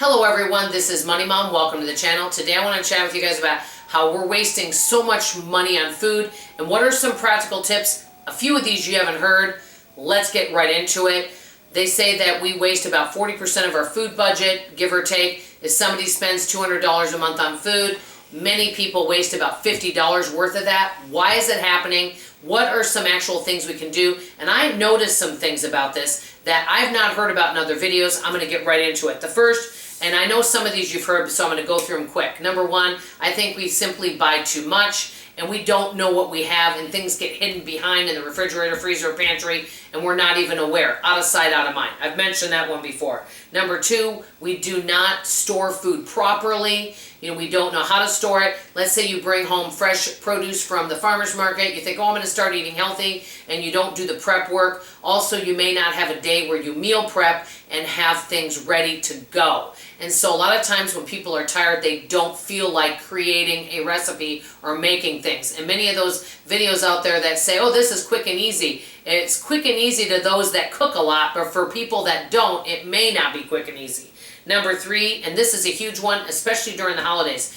Hello everyone, this is Money Mom. Welcome to the channel. Today I want to chat with you guys about how we're wasting so much money on food and what are some practical tips. A few of these you haven't heard. Let's get right into it. They say that we waste about 40% of our food budget, give or take. If somebody spends $200 a month on food, many people waste about $50 worth of that. Why is it happening? What are some actual things we can do? And I noticed some things about this that I've not heard about in other videos. I'm going to get right into it. The first, and I know some of these you've heard, so I'm going to go through them quick. Number one, I think we simply buy too much and we don't know what we have, and things get hidden behind in the refrigerator, freezer, pantry, and we're not even aware. Out of sight, out of mind. I've mentioned that one before. Number two, we do not store food properly. We don't know how to store it. Let's say you bring home fresh produce from the farmer's market. You think, oh, I'm going to start eating healthy, and you don't do the prep work. Also, you may not have a day where you meal prep and have things ready to go. And so a lot of times when people are tired, they don't feel like creating a recipe or making things. And many of those videos out there that say, oh, this is quick and easy. It's quick and easy to those that cook a lot, but for people that don't, it may not be quick and easy. Number three, and this is a huge one, especially during the holidays,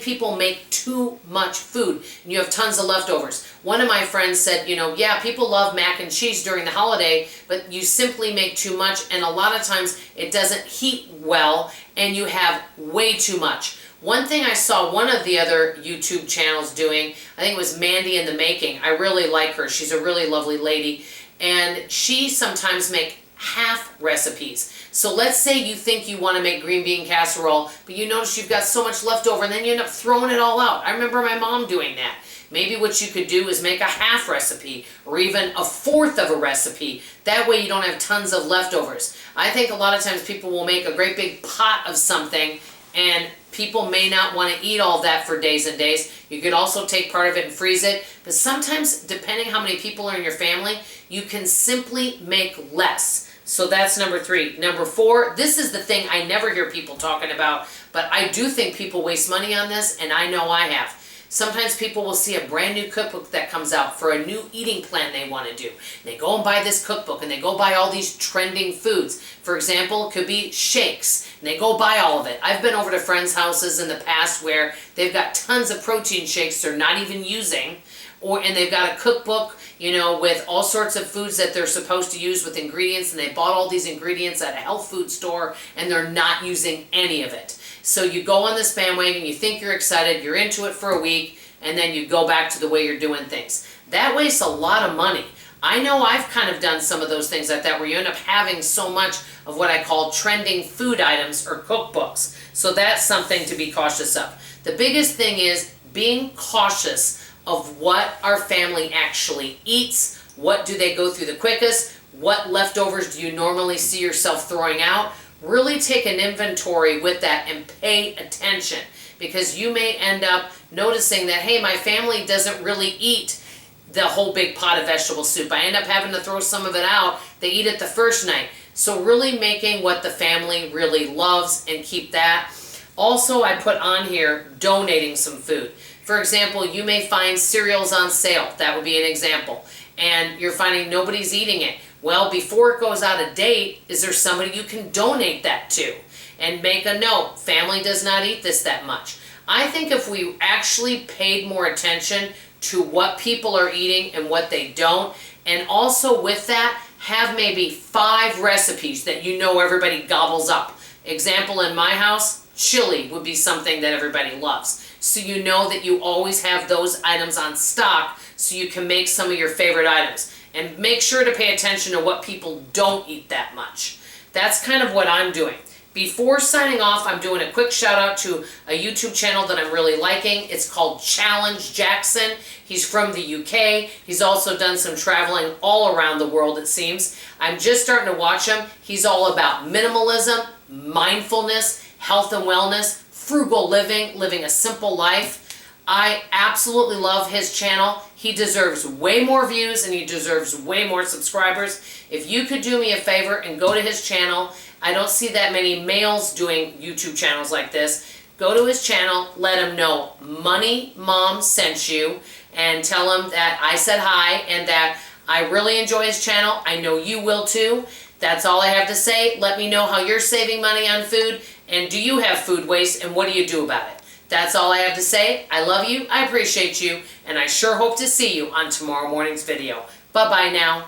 people make too much food and you have tons of leftovers. One of my friends said, yeah, people love mac and cheese during the holiday, but you simply make too much, and a lot of times it doesn't heat well and you have way too much. One thing I saw one of the other YouTube channels doing, I think it was Mandy in the Making. I really like her. She's a really lovely lady, and she sometimes makes half recipes. So let's say you think you want to make green bean casserole, but you notice you've got so much left over and then you end up throwing it all out. I remember my mom doing that. Maybe what you could do is make a half recipe or even a fourth of a recipe. That way you don't have tons of leftovers. I think a lot of times people will make a great big pot of something and people may not want to eat all that for days and days. You could also take part of it and freeze it. But sometimes, depending how many people are in your family, you can simply make less. So that's number three. Number four, this is the thing I never hear people talking about, but I do think people waste money on this, and I know I have. Sometimes people will see a brand new cookbook that comes out for a new eating plan they want to do. They go and buy this cookbook and they go buy all these trending foods. For example, it could be shakes, and they go buy all of it. I've been over to friends' houses in the past where they've got tons of protein shakes they're not even using, and they've got a cookbook, with all sorts of foods that they're supposed to use with ingredients, and they bought all these ingredients at a health food store and they're not using any of it. So you go on this bandwagon, you think you're excited, you're into it for a week, and then you go back to the way you're doing things. That wastes a lot of money. I know I've kind of done some of those things like that where you end up having so much of what I call trending food items or cookbooks. So that's something to be cautious of. The biggest thing is being cautious of what our family actually eats. What do they go through the quickest? What leftovers do you normally see yourself throwing out? Really take an inventory with that and pay attention, because you may end up noticing that, hey, my family doesn't really eat the whole big pot of vegetable soup. I end up having to throw some of it out. They eat it the first night. So really making what the family really loves and keep that. Also, I put on here donating some food. For example, you may find cereals on sale. That would be an example. And you're finding nobody's eating it. Well, before it goes out of date, is there somebody you can donate that to? And make a note, family does not eat this that much. I think if we actually paid more attention to what people are eating and what they don't, and also with that, have maybe 5 recipes that everybody gobbles up. Example, in my house, chili would be something that everybody loves. So you know that you always have those items on stock so you can make some of your favorite items. And make sure to pay attention to what people don't eat that much. That's kind of what I'm doing. Before signing off, I'm doing a quick shout out to a YouTube channel that I'm really liking. It's called Challenge Jackson. He's from the UK. He's also done some traveling all around the world, it seems. I'm just starting to watch him. He's all about minimalism, mindfulness, health and wellness, frugal living a simple life. I absolutely love his channel. He deserves way more views and he deserves way more subscribers. If you could do me a favor and go to his channel, I don't see that many males doing YouTube channels like this. Go to his channel, let him know Money Mom sent you, and tell him that I said hi and that I really enjoy his channel. I know you will too. That's all I have to say. Let me know how you're saving money on food, and do you have food waste, and what do you do about it? That's all I have to say. I love you, I appreciate you, and I sure hope to see you on tomorrow morning's video. Bye-bye now.